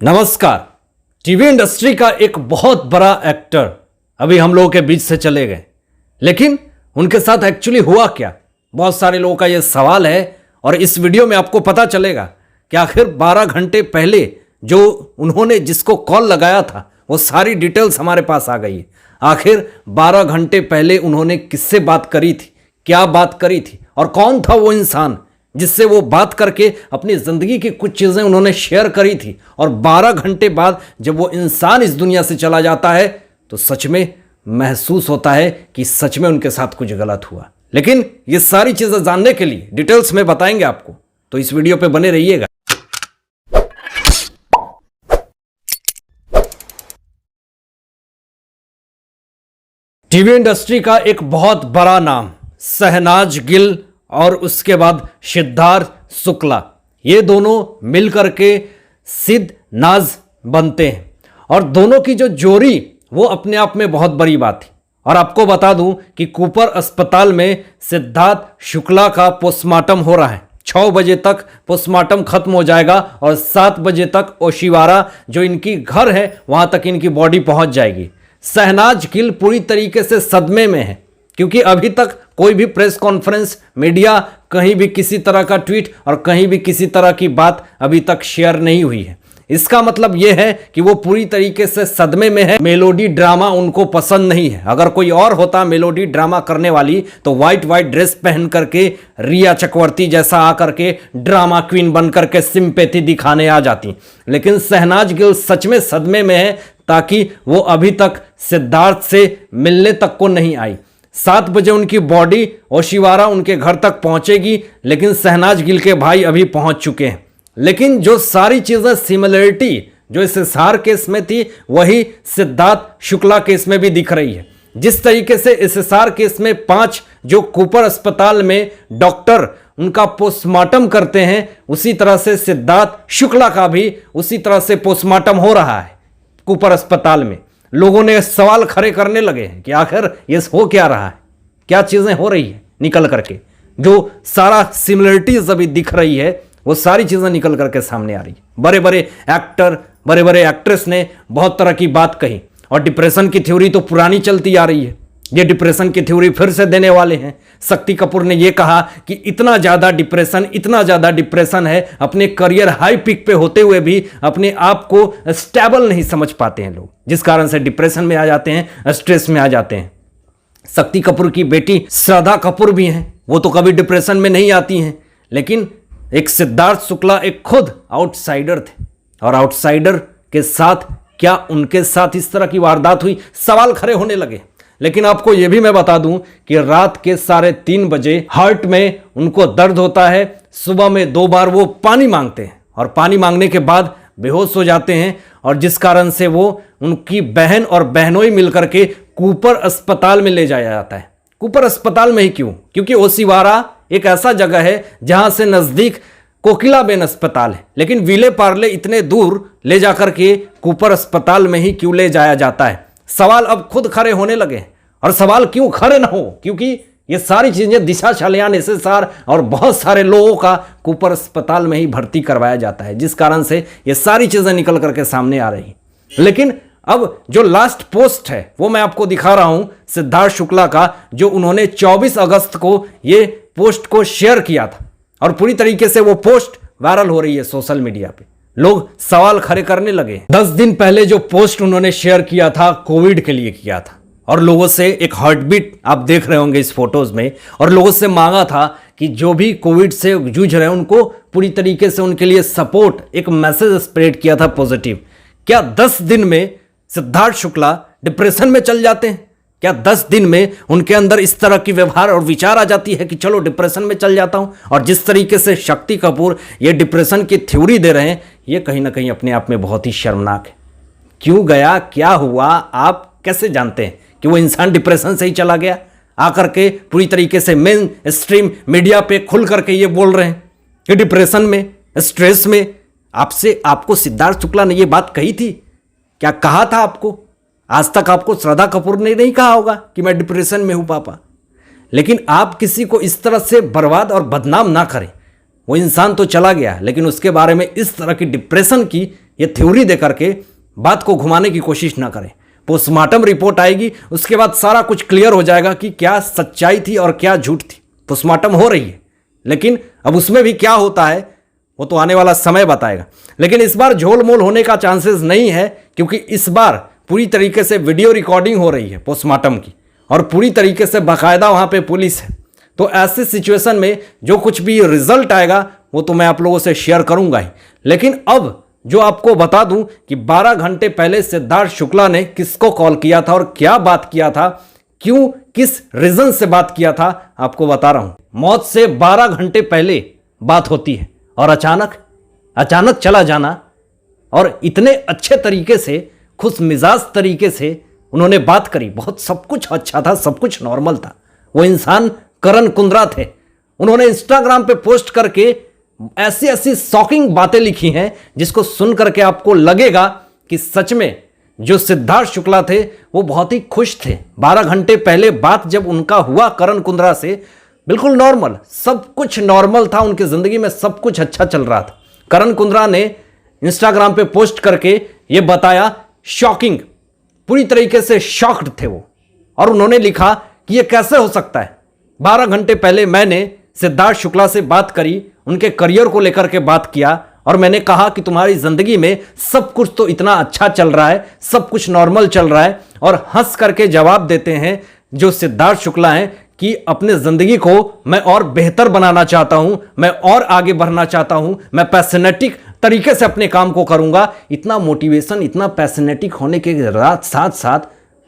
नमस्कार। TV industry का एक बहुत बड़ा एक्टर अभी हम लोगों के बीच से चले गए, लेकिन उनके साथ एक्चुअली हुआ क्या, बहुत सारे लोगों का यह सवाल है। और इस वीडियो में आपको पता चलेगा कि आखिर 12 घंटे पहले जो उन्होंने जिसको कॉल लगाया था वो सारी डिटेल्स हमारे पास आ गई है। आखिर 12 घंटे पहले उन्होंने किससे बात करी थी, क्या बात करी थी और कौन था वो इंसान जिससे वो बात करके अपनी ज़िंदगी की कुछ चीज़ें उन्होंने शेयर करी थी। और 12 घंटे बाद जब वो इंसान इस दुनिया से चला जाता है तो सच में महसूस होता है कि सच में उनके साथ कुछ गलत हुआ। लेकिन ये सारी चीज़ें जानने के लिए डिटेल्स में बताएंगे आपको, तो इस वीडियो पे बने रहिएगा। टीवी इंडस्ट्री का एक बहुत बड़ा नाम शहनाज गिल और उसके बाद सिद्धार्थ शुक्ला, ये दोनों मिलकर के सिद्ध नाज बनते हैं और दोनों की जो जोड़ी वो अपने आप में बहुत बड़ी बात थी। और आपको बता दूं कि कूपर अस्पताल में सिद्धार्थ शुक्ला का पोस्टमार्टम हो रहा है। 6 बजे तक पोस्टमार्टम खत्म हो जाएगा और 7 बजे तक ओशिवारा जो इनकी घर है वहां तक इनकी बॉडी पहुंच जाएगी। शहनाज गिल पूरी तरीके से सदमे में है क्योंकि अभी तक कोई भी प्रेस कॉन्फ्रेंस, मीडिया, कहीं भी किसी तरह का ट्वीट और कहीं भी किसी तरह की बात अभी तक शेयर नहीं हुई है। इसका मतलब यह है कि वो पूरी तरीके से सदमे में है। मेलोडी ड्रामा उनको पसंद नहीं है। अगर कोई और होता मेलोडी ड्रामा करने वाली तो वाइट ड्रेस पहन करके रिया चक्रवर्ती जैसा आकर के ड्रामा क्वीन बन करके सिंपैथी दिखाने आ जाती, लेकिन शहनाज गिल सच में सदमे में है ताकि वो अभी तक सिद्धार्थ से मिलने तक को नहीं आई। 7 बजे उनकी बॉडी ओशिवारा उनके घर तक पहुंचेगी, लेकिन शहनाज गिल के भाई अभी पहुंच चुके हैं। लेकिन जो सारी चीजें सिमिलरिटी जो इस एसआर केस में थी वही सिद्धार्थ शुक्ला केस में भी दिख रही है। जिस तरीके से इस एसआर केस में 5 जो कूपर अस्पताल में डॉक्टर उनका पोस्टमार्टम करते हैं, उसी तरह से सिद्धार्थ शुक्ला का भी उसी तरह से पोस्टमार्टम हो रहा है कूपर अस्पताल में। लोगों ने सवाल खड़े करने लगे हैं कि आखिर ये हो क्या रहा है, क्या चीजें हो रही है निकल करके। जो सारा सिमिलरिटीज अभी दिख रही है वो सारी चीजें निकल करके सामने आ रही है। बड़े बड़े एक्टर, बड़े बड़े एक्ट्रेस ने बहुत तरह की बात कही और डिप्रेशन की थ्योरी तो पुरानी चलती आ रही है। ये डिप्रेशन की थ्योरी फिर से देने वाले हैं। शक्ति कपूर ने यह कहा कि इतना ज्यादा डिप्रेशन है, अपने करियर हाई पीक पे होते हुए भी अपने आप को स्टेबल नहीं समझ पाते हैं लोग, जिस कारण से डिप्रेशन में आ जाते हैं, स्ट्रेस में आ जाते हैं। शक्ति कपूर की बेटी श्रद्धा कपूर भी हैं, वो तो कभी डिप्रेशन में नहीं आती हैं। लेकिन एक सिद्धार्थ शुक्ला एक खुद आउटसाइडर थे और आउटसाइडर के साथ क्या उनके साथ इस तरह की वारदात हुई, सवाल खड़े होने लगे। लेकिन आपको यह भी मैं बता दूं कि रात के 3:30 बजे हार्ट में उनको दर्द होता है। सुबह में 2 बार वो पानी मांगते हैं और पानी मांगने के बाद बेहोश हो जाते हैं, और जिस कारण से वो उनकी बहन और बहनोई मिलकर के कूपर अस्पताल में ले जाया जाता है। कूपर अस्पताल में ही क्यों? क्योंकि ओशिवारा एक ऐसा जगह है जहां से नजदीक कोकिलाबेन अस्पताल है, लेकिन विले पार्ले इतने दूर ले जाकर के कूपर अस्पताल में ही क्यों ले जाया जाता है? सवाल अब खुद खड़े होने लगे। और सवाल क्यों खड़े ना हो? क्योंकि ये सारी चीजें दिशा छलियान एसएसआर और बहुत सारे लोगों का कूपर अस्पताल में ही भर्ती करवाया जाता है, जिस कारण से ये सारी चीजें निकल करके सामने आ रही। लेकिन अब जो लास्ट पोस्ट है वो मैं आपको दिखा रहा हूं सिद्धार्थ शुक्ला का, जो उन्होंने 24 अगस्त को ये पोस्ट को शेयर किया था और पूरी तरीके से वो पोस्ट वायरल हो रही है सोशल मीडिया पे। लोग सवाल खड़े करने लगे। 10 दिन पहले जो पोस्ट उन्होंने शेयर किया था कोविड के लिए किया था और लोगों से एक हार्टबीट आप देख रहे होंगे इस फोटोज में, और लोगों से मांगा था कि जो भी कोविड से जूझ रहे हैं उनको पूरी तरीके से उनके लिए सपोर्ट, एक मैसेज स्प्रेड किया था पॉजिटिव। क्या 10 दिन में सिद्धार्थ शुक्ला डिप्रेशन में चल जाते हैं? क्या 10 दिन में उनके अंदर इस तरह की व्यवहार और विचार आ जाती है कि चलो डिप्रेशन में चल जाता हूं? और जिस तरीके से शक्ति कपूर ये डिप्रेशन की थ्योरी दे रहे हैं, ये कहीं ना कहीं अपने आप में बहुत ही शर्मनाक है। क्यों गया, क्या हुआ, आप कैसे जानते हैं कि वो इंसान डिप्रेशन से ही चला गया? आकर के पूरी तरीके से मेन स्ट्रीम मीडिया पे खुल करके ये बोल रहे हैं कि डिप्रेशन में, स्ट्रेस में। आपको सिद्धार्थ शुक्ला ने ये बात कही थी? क्या कहा था आपको? आज तक आपको श्रद्धा कपूर ने नहीं कहा होगा कि मैं डिप्रेशन में हूं पापा। लेकिन आप किसी को इस तरह से बर्बाद और बदनाम ना करें। वो इंसान तो चला गया, लेकिन उसके बारे में इस तरह की डिप्रेशन की ये थ्योरी दे करके बात को घुमाने की कोशिश ना करें। पोस्टमार्टम रिपोर्ट आएगी, उसके बाद सारा कुछ क्लियर हो जाएगा कि क्या सच्चाई थी और क्या झूठ थी। पोस्टमार्टम हो रही है, लेकिन अब उसमें भी क्या होता है वो तो आने वाला समय बताएगा। लेकिन इस बार झोल-मोल होने का चांसेस नहीं है, क्योंकि इस बार पूरी तरीके से वीडियो रिकॉर्डिंग हो रही है पोस्टमार्टम की, और पूरी तरीके से बाकायदा वहां पे पुलिस है। तो ऐसी सिचुएशन में जो कुछ भी रिजल्ट आएगा वो तो मैं आप लोगों से शेयर करूंगा ही। लेकिन अब जो आपको बता दूं कि 12 घंटे पहले सिद्धार्थ शुक्ला ने किसको कॉल किया था और क्या बात किया था, क्यों, किस रीजन से बात किया था, आपको बता रहा हूं। मौत से 12 घंटे पहले बात होती है और अचानक चला जाना, और इतने अच्छे तरीके से, खुश मिजाज तरीके से उन्होंने बात करी। बहुत सब कुछ अच्छा था, सब कुछ नॉर्मल था। वो इंसान करण कुंद्रा थे। उन्होंने इंस्टाग्राम पे पोस्ट करके ऐसी ऐसी शॉकिंग बातें लिखी हैं जिसको सुन करके आपको लगेगा कि सच में जो सिद्धार्थ शुक्ला थे वो बहुत ही खुश थे। 12 घंटे पहले बात जब उनका हुआ करण कुंद्रा से, बिल्कुल नॉर्मल, सब कुछ नॉर्मल था, उनकी जिंदगी में सब कुछ अच्छा चल रहा था। करण कुंद्रा ने इंस्टाग्राम पे पोस्ट करके ये बताया, शॉकिंग, पूरी तरीके से शॉक्ड थे वो, और उन्होंने लिखा कि ये कैसे हो सकता है। 12 घंटे पहले मैंने सिद्धार्थ शुक्ला से बात करी, उनके करियर को लेकर के बात किया, और मैंने कहा कि तुम्हारी जिंदगी में सब कुछ तो इतना अच्छा चल रहा है, सब कुछ नॉर्मल चल रहा है, और हंस करके जवाब देते हैं जो सिद्धार्थ शुक्ला हैं कि अपने जिंदगी को मैं और बेहतर बनाना चाहता हूं, मैं और आगे बढ़ना चाहता हूं, मैं पैशनेटिक तरीके से अपने काम को करूंगा। इतना मोटिवेशन, इतना पैशनेटिक होने के साथ साथ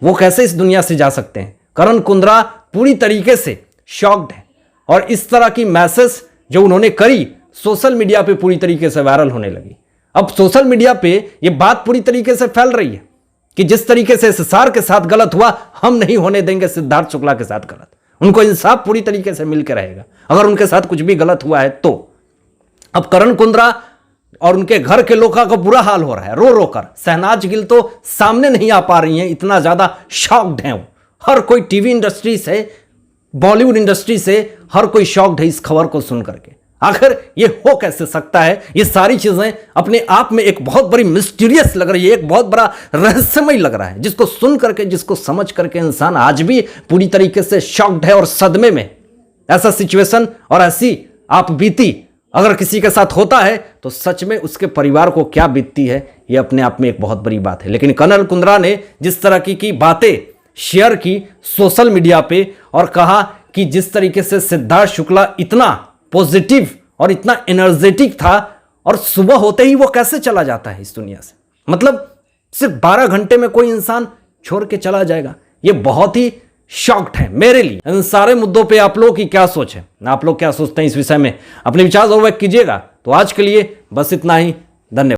वो कैसे इस दुनिया से जा सकते हैं। करण कुंद्रा पूरी तरीके से शॉक्ड है, और इस तरह की मैसेज जो उन्होंने करी सोशल मीडिया पे पूरी तरीके से वायरल होने लगी। अब सोशल मीडिया पे ये बात पूरी तरीके से फैल रही है कि जिस तरीके से एसएसआर के साथ गलत हुआ, हम नहीं होने देंगे सिद्धार्थ शुक्ला के साथ गलत। उनको इंसाफ पूरी तरीके से मिलकर रहेगा अगर उनके साथ कुछ भी गलत हुआ है तो। अब करण कुंद्रा और उनके घर के लोगों का बुरा हाल हो रहा है, रो रो कर। शहनाज गिल तो सामने नहीं आ पा रही हैं, इतना ज्यादा शॉक्ड हैं वो। हर कोई टीवी इंडस्ट्री से, बॉलीवुड इंडस्ट्री से हर कोई शॉक्ड है इस खबर को सुन करके। आखिर ये हो कैसे सकता है? ये सारी चीजें अपने आप में एक बहुत बड़ी मिस्टीरियस लग रही है, एक बहुत बड़ा रहस्यमय लग रहा है, जिसको सुन करके, जिसको समझ करके इंसान आज भी पूरी तरीके से शॉक्ड है और सदमे में। ऐसा सिचुएशन और ऐसी आप बीती अगर किसी के साथ होता है तो सच में उसके परिवार को क्या बीतती है, यह अपने आप में एक बहुत बड़ी बात है। लेकिन करण कुंद्रा ने जिस तरह की बातें शेयर की सोशल मीडिया पे, और कहा कि जिस तरीके से सिद्धार्थ शुक्ला इतना पॉजिटिव और इतना एनर्जेटिक था, और सुबह होते ही वो कैसे चला जाता है इस दुनिया से। मतलब सिर्फ 12 घंटे में कोई इंसान छोड़ के चला जाएगा, ये बहुत ही शॉक्ड है मेरे लिए। इन सारे मुद्दों पे आप लोगों की क्या सोच है, आप लोग क्या सोचते हैं इस विषय में, अपने विचार जरूर व्यक्त कीजिएगा। तो आज के लिए बस इतना ही।